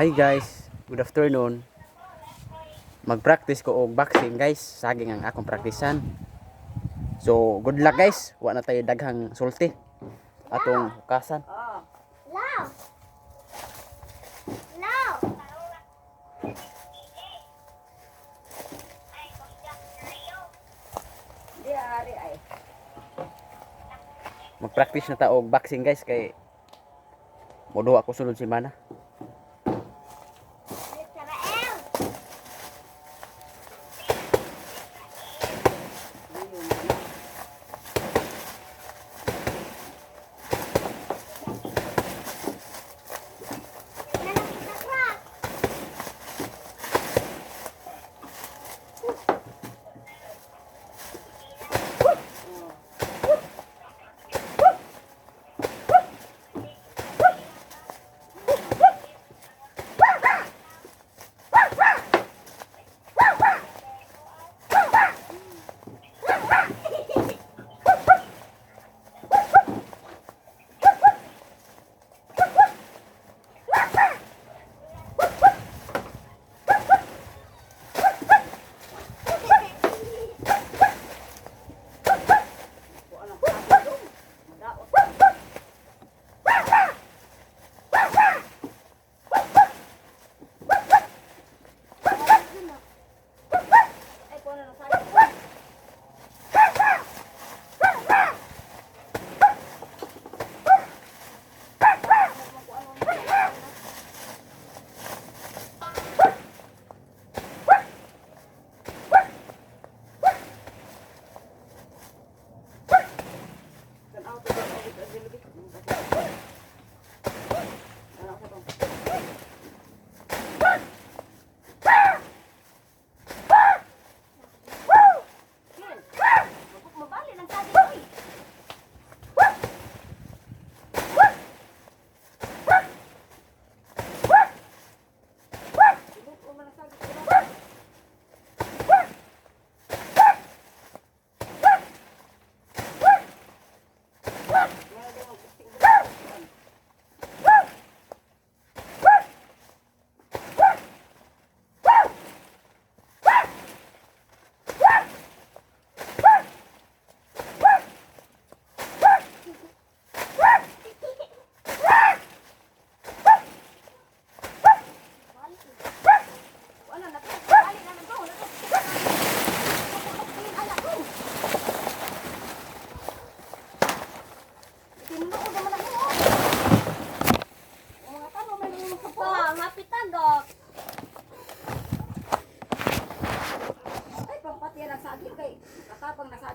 Hi guys, good afternoon. Mag-practice ko og boxing guys, saging ang akong praktisan. So, good luck guys. Wa na tayo daghang sulti atong hukasan. Lao. Lao. Di ari ay. Mag-practice na ta og boxing guys kay modo ako sulod semana. Israel. Ay, pampati ang saging kay. Katapang na saging.